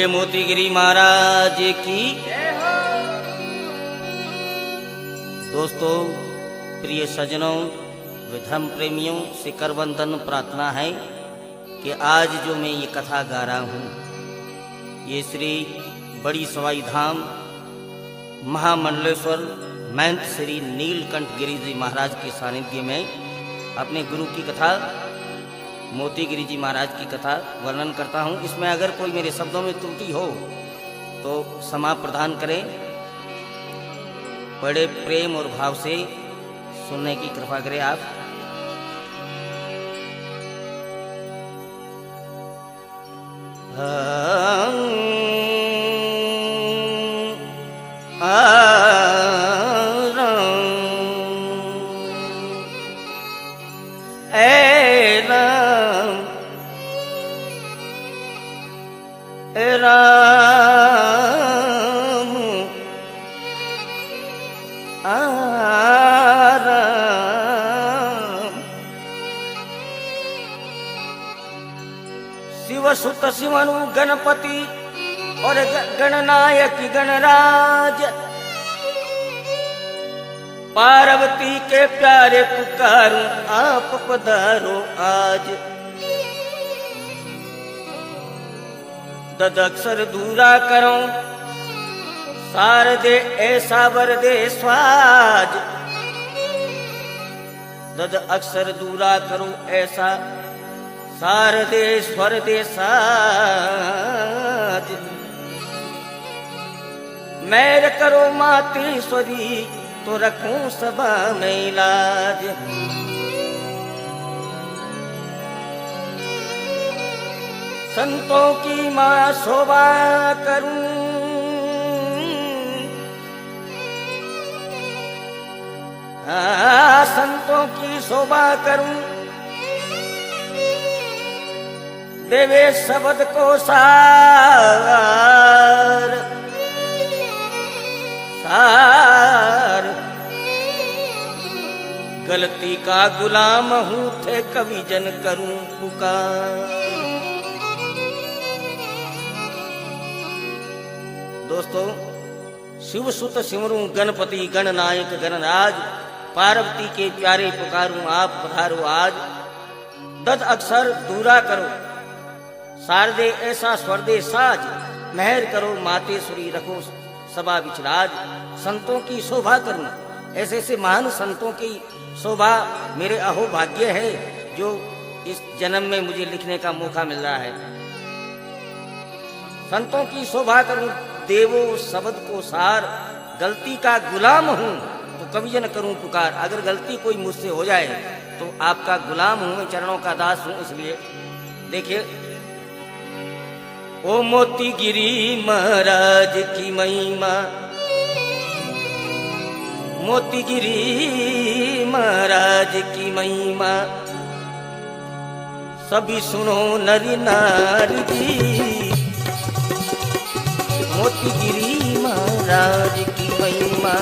बोले मोतीगिरी महाराज की। दोस्तों, प्रिय सज्जनों, धर्म प्रेमियों से करवंदन प्रार्थना है कि आज जो मैं ये कथा गा रहा हूँ, ये श्री बड़ी सवाई धाम महामंडलेश्वर महंत श्री नीलकंठ गिरी जी महाराज के सानिध्य में अपने गुरु की कथा मोतीगिरी जी महाराज की कथा वर्णन करता हूँ। इसमें अगर कोई मेरे शब्दों में त्रुटि हो तो क्षमा प्रदान करें। बड़े प्रेम और भाव से सुनने की कृपा करें आप। राम शिव सुत शिवनु गणपति और गणनायक गणराज, पार्वती के प्यारे पुकारूं आप पधारो आज। दद अक्षर दूरा करो सार दे ऐसा वर दे स्वाज। दद अक्षर दूरा करो ऐसा सार दे स्वर दे साज। मैर करो मातेश्वरी तो रखूं सभा में लाज। संतों की माँ शोभा करूं, संतों की शोभा करूं। देवे शब्द को सार सार। गलती का गुलाम हूँ थे कवि जन करूं पुकार। दोस्तों, शिव सुत सिमरूं गणपति गणनायक गणराज, पार्वती के प्यारे पुकारूं आप पधारो आज। दद अक्षर दूरा करो सार दे ऐसा स्वर दे साज। मेहर करो मातेश्वरी रखो सभा विचराज। संतों की शोभा करूं, ऐसे ऐसे महान संतों की शोभा मेरे अहो भाग्य है जो इस जन्म में मुझे लिखने का मौका मिल रहा है। संतों की शोभा करूं, देवो शब्द को सार। गलती का गुलाम हूं तो कवि न करूं पुकार। अगर गलती कोई मुझसे हो जाए तो आपका गुलाम हूं, मैं चरणों का दास हूं। इसलिए देखिए, ओ मोतीगिरी महाराज की महिमा, मोतीगिरी महाराज की महिमा। सभी सुनो नर नारी जी, मोतीगिरी महाराज की महिमा।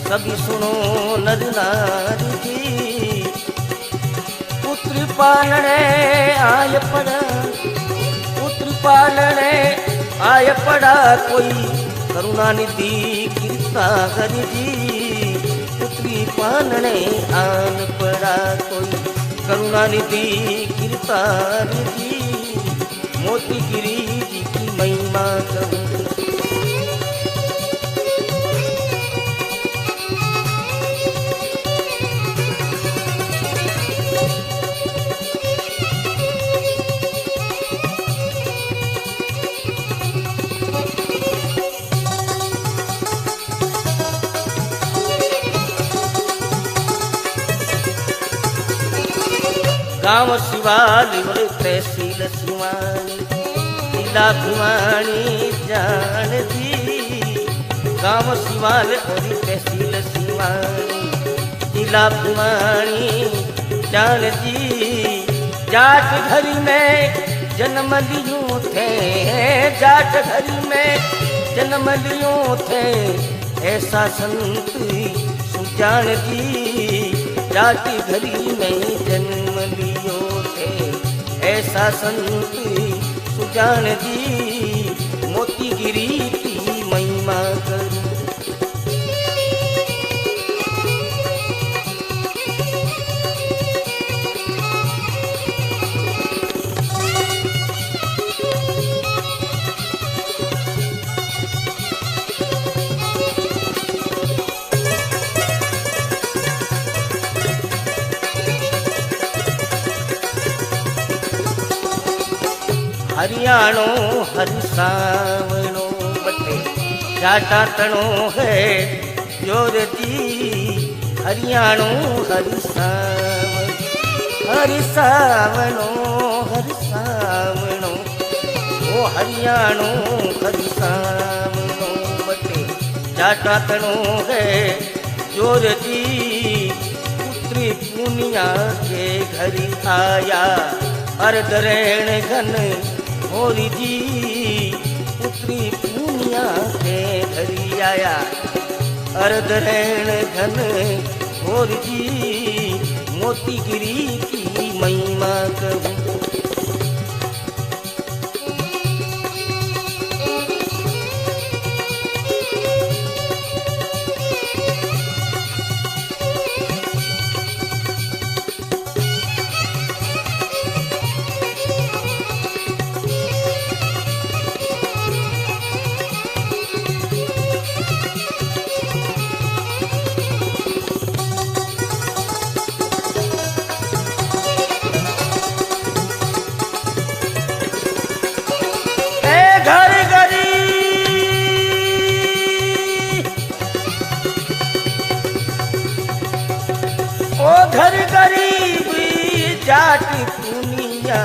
सभी सुनो नर नारी जी। पुत्र पालने आय पड़ा, पुत्र पालने आय पड़ा कोई। करुणा निधि कृपा हरि जी, पुत्री पालने आन पड़ा कोई। करुणा निधि कृपा हरि जी, मोतीगिरी जी की महिमा कहूँ। गाँव शिवाली बोले तहसील शिवानी, जिला भिवानी जान जी। गाँव शिवाल और तहसील शिवानी, जिला भिवानी जान जी। जाट घरी में जन्म लियो थे, जाट घरी में जन्म लियो थे। ऐसा संत सुजान जी, जाट घरी में जन्म लियो थे। ऐसा संत सुजान जी, मोतीगिरी की महिमा करूं। हरियाणो हरिसावणो बटे जाटा तणो है जोर जी। हरियाणो हरिसावणो हरिसावणो हरिसावणो ओ हरियाणो हरिसावणो बटे जाटा तणो है जोर जी। पुत्री पुनिया के घर आया अर्धरेण घन होरी जी। पुत्री पूनिया के घरी आया अर्धरेण घन होरी जी। मोतीगिरी की महिमा करूं। ओ घर गरीबी जाट दुनिया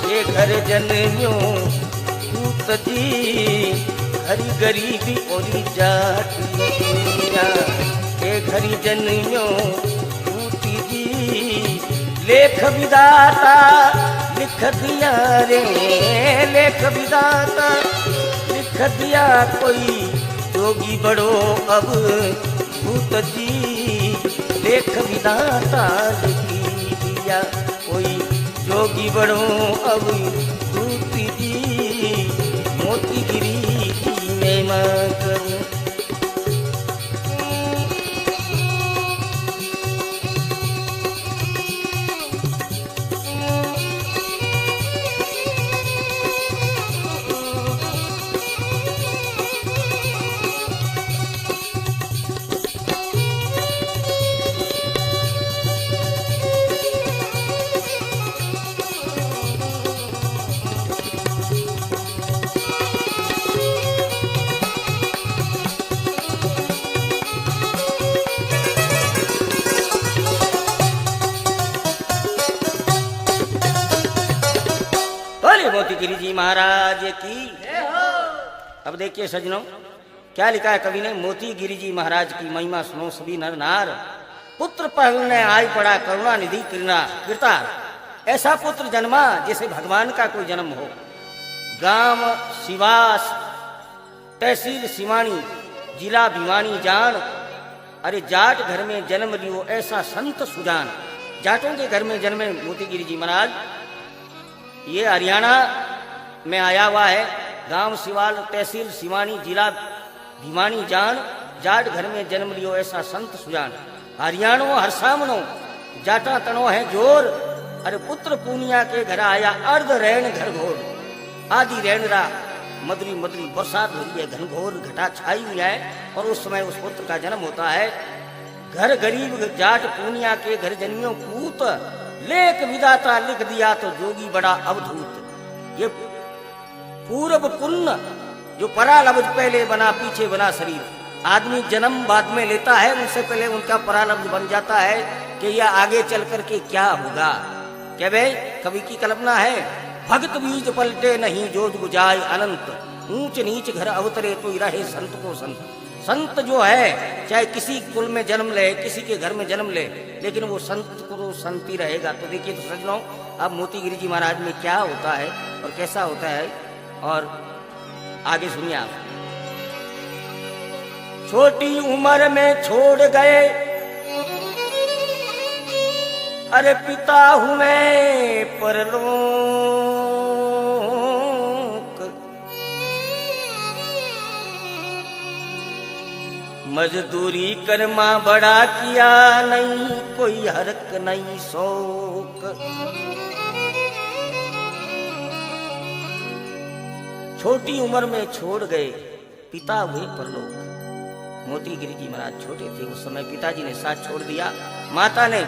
ये घर जन्मियो पूत जी। घर गरीबी और जाट दुनिया ये घर जन्मियो पूत जी। लेख विदाता लिख दिया रे लेख विदाता लिख दिया कोई जोगी बड़ो अब भूत जी। लेख विदाता लिखी दिया कोई जोगी बड़ो अब भूत जी। मोतीगिरी की महिमा करूं। मोतीगिरी जी महाराज की। अब देखिए सज्जनों क्या लिखा है कवि ने। मोतीगिरी जी महाराज की महिमा सुनो सभी नर नार। पुत्र पहलने आई पड़ा करुणा निधि कृता। ऐसा पुत्र जन्मा जैसे भगवान का कोई जन्म हो। गांव सिवास तहसील सिवानी जिला भिवानी जान। अरे जाट घर में जन्म लियो ऐसा संत सुजान। जाटों के घर में जन्मे मोतीगिरी जी महाराज। ये हरियाणा में आया हुआ है। गांव सिवाल तहसील सिवानी जिला भिवानी जान। जाट घर में जन्म लियो ऐसा संत सुजान। हरियाणो हरसामणो जाटा तणो है जोर। अरे पुत्र पूनिया के घर आया अर्ध रैन घर घोर। आदि रैनरा मदरी मदरी बरसात हो रही है। घनघोर घटा छाई हुई है और उस समय उस पुत्र का जन्म होता है। घर गरीब जाट पूनिया के घर जन्मियों पूत। लेख विदाता लिख दिया तो जोगी बड़ा अवधूत। ये पूर्व पुण्य जो परा लफ्ज पहले बना पीछे बना शरीर। आदमी जन्म बाद में लेता है उससे पहले उनका परा लफ्ज बन जाता है कि यह आगे चल करके क्या होगा। क्या भाई कवि की कल्पना है। भगत बीज पलटे नहीं जोज गुजाय अनंत। ऊंच नीच घर अवतरे तो रहे संत को संत। संत जो है चाहे किसी कुल में जन्म ले किसी के घर में जन्म ले लेकिन वो संत को संती रहेगा। तो देखिए तो सज्जनों अब मोतीगिरी जी महाराज में क्या होता है और कैसा होता है और आगे सुनिए आप। छोटी उम्र में छोड़ गए अरे पिता हूं मैं परलोक। मजदूरी कर माँ बड़ा किया, नहीं कोई हरक नहीं शौक। छोटी उम्र में छोड़ गए पिता हुए परलोक। मोती गिरी जी महाराज छोटे थे उस समय, पिताजी ने साथ छोड़ दिया। माता ने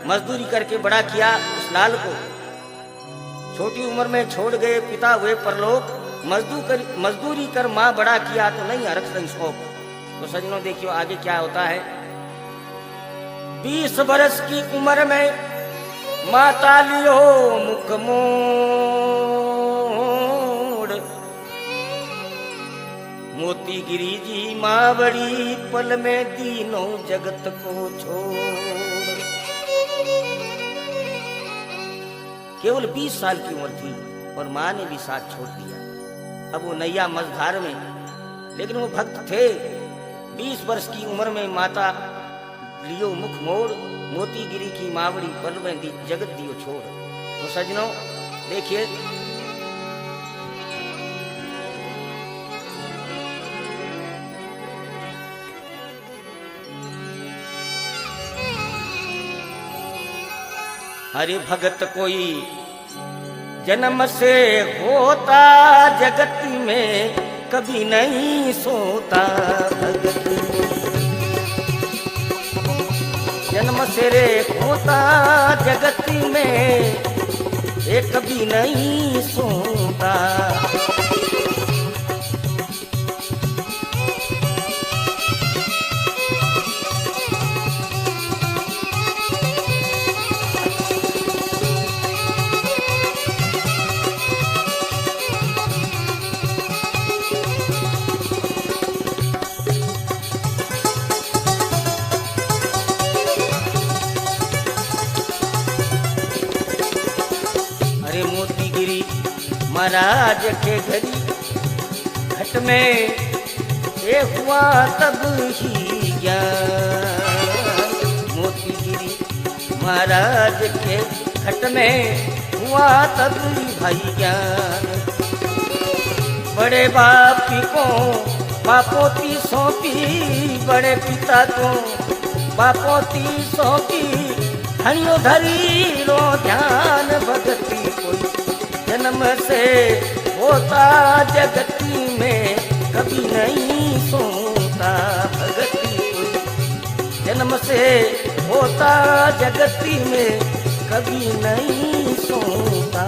मजदूरी करके बड़ा किया उस लाल को। छोटी उम्र में छोड़ गए पिता हुए परलोक। मजदूरी कर माँ बड़ा किया तो नहीं हरक नहीं शौक। तो सजनों देखियो आगे क्या होता है। 20 बरस की उम्र में माता लियो मुख मोड़। मोती गिरी जी माँ बड़ी पल में दीनों जगत को छोड़। केवल 20 साल की उम्र थी और माँ ने भी साथ छोड़ दिया। अब वो नैया मझधार में, लेकिन वो भक्त थे। 20 वर्ष की उम्र में माता लियो मुख मोड़। मोती गिरी की मावड़ी पल में जगत दियो छोड़। तो सजनों देखिए, हरि भगत कोई जन्म से होता, जगत में कभी नहीं सोता। भगत जन्म से रे होता, जगत में ये कभी नहीं सोता। महाराज के घरी घट में ये हुआ तब ही ज्ञान। मोती गिरी महाराज के घट में हुआ तब ही भाई ज्ञान। बड़े बाप को बापोती सौंपी, बड़े पिता को बापोती सौंपी। धनियो धरी रो ध्यान, भगती कोई जन्म से होता, जगती में कभी नहीं सोता। भगती कोई जन्म से होता, जगती में कभी नहीं सोता।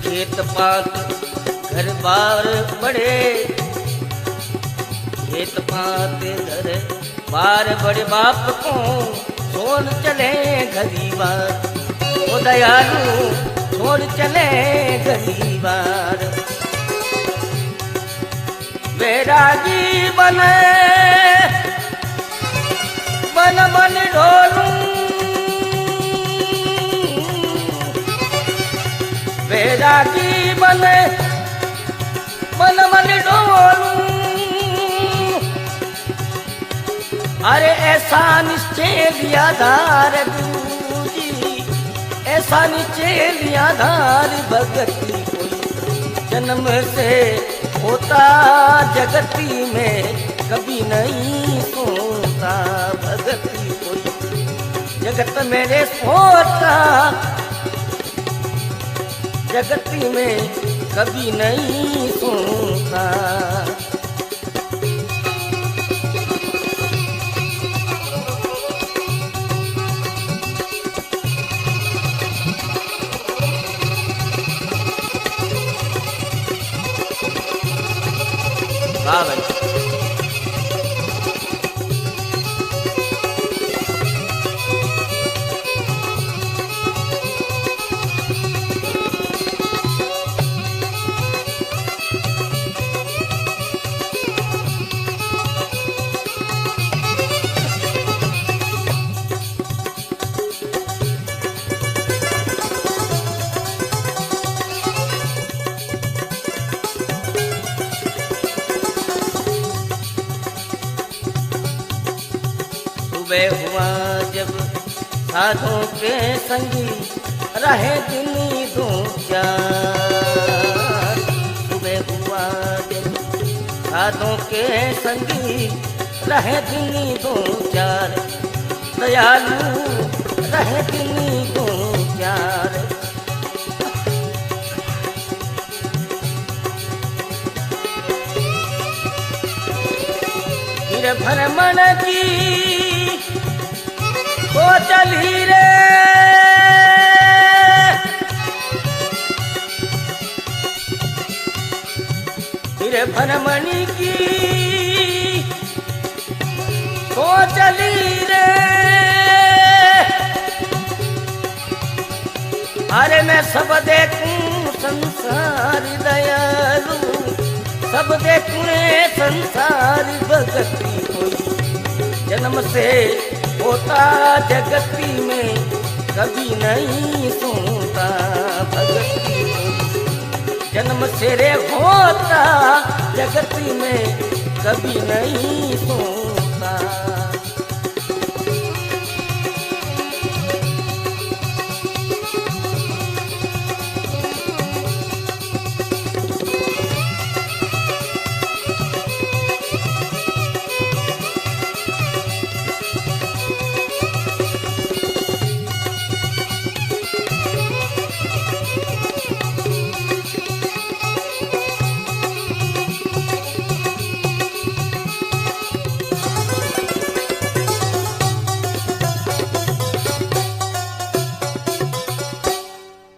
खेत पात घर बार बड़े, खेत पात घर बार बड़े। बाप को छोड़ चले गरीबार, ओ दयालु छोड़ चले गरीबार। बैरागी बने बन बन ढोलूं, बैरागी बने मन मन डोलूं। अरे ऐसा निश्चय लिया धार गुरु जी, ऐसा निश्चय लिया धार। भगती कोई जन्म से होता, जगती में कभी नहीं सोता। भगती कोई जगत मेरे सोता, जगती में कभी नहीं सोता। वाह भाई। सुबह हुआ जब साधों के संगी रहे दिन दो चार। सुबह हुआ जब साधों के संगी रहे दिन दो चार। दयालु रहे दिन दो चार। फिर भ्रमण की को चली रे। फिर भ्रमण की को चली रे। अरे मैं सब देखूं संसार दयालु, सब देखूं संसार भगती कोई। जन्म से होता जगती में कभी नहीं सुनता भगती कोई। जन्म से रे होता जगती में कभी नहीं सुनता।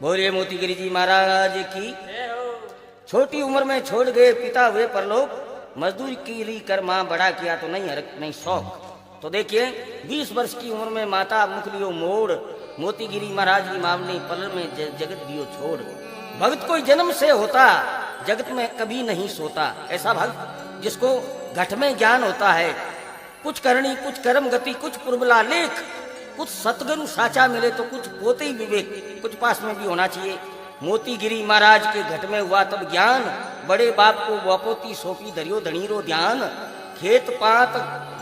बोलिए मोती गिरी जी महाराज की। छोटी उम्र में छोड़ गए पिता हुए परलोक, मजदूरी की कर माँ बड़ा किया तो नहीं हरक नहीं शौक। तो देखिए 20 वर्ष की उम्र में माता मुख लियो मोड़। मोती गिरी महाराज की मामले पल में जगत दियो छोड़। भक्त कोई जन्म से होता जगत में कभी नहीं सोता। ऐसा भक्त जिसको घट में ज्ञान होता है। कुछ करनी कुछ कर्म गति कुछ पुरबला लेख। कुछ सतगुरु साचा मिले तो कुछ पोते ही विवेक कुछ पास में भी होना चाहिए। मोती गिरी महाराज के घट में हुआ तब ज्ञान। बड़े बाप को वापोती सौंपी धरियो धनीरो ध्यान। खेत पात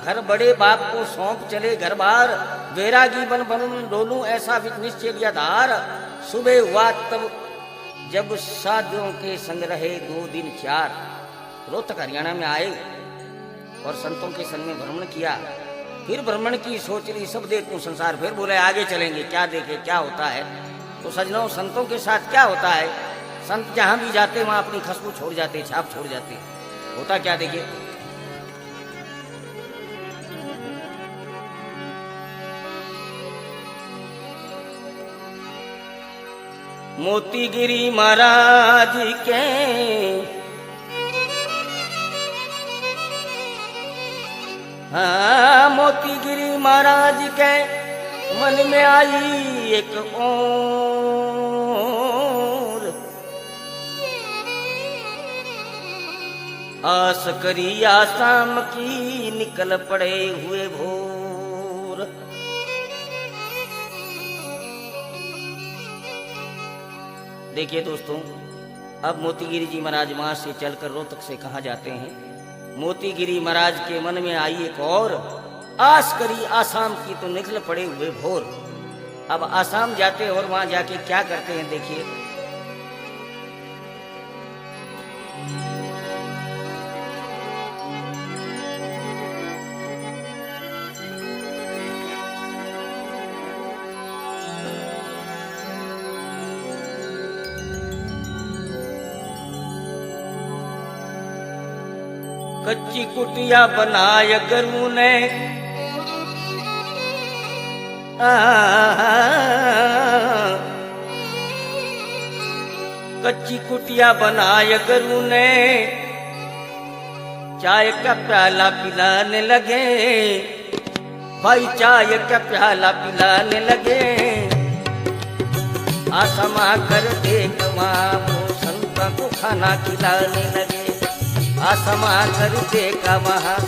घर बड़े बाप को सौंप चले घर बार। बैरागी बन बन डोलूं ऐसा निश्चय लिया धार। सुबह हुआ तब जब साधुओं के संग रहे 2 दिन 4। रोहतक हरियाणा में आए और संतों के संग में भ्रमण किया। फिर भ्रमण की सोच रही सब देखूं संसार। फिर बोले आगे चलेंगे क्या देखे क्या होता है। तो सजनों संतों के साथ क्या होता है। संत जहां भी जाते वहां अपनी खुशबू छोड़ जाते छाप छोड़ जाते। होता क्या देखिए। मोती गिरी महाराज के हाँ मोती गिरी महाराज के मन में आई एक और। आस करी आसाम की निकल पड़े हुए भोर। देखिए दोस्तों अब मोती गिरी जी महाराज वहां से चलकर रोहतक से कहाँ जाते हैं। मोती गिरी महाराज के मन में आई एक और। आस करी आसाम की तो निकल पड़े हुए भोर। अब आसाम जाते और वहां जाके क्या करते हैं देखिए। कच्ची कुटिया बनाय गुरु ने कच्ची कुटिया बनाय गुरु ने। चाय का प्याला पिलाने लगे भाई चाय का प्याला पिलाने लगे। आसमा कर देख वहाँ संत को खाना खिलाने लगे। आसमा कर देखा वहाँ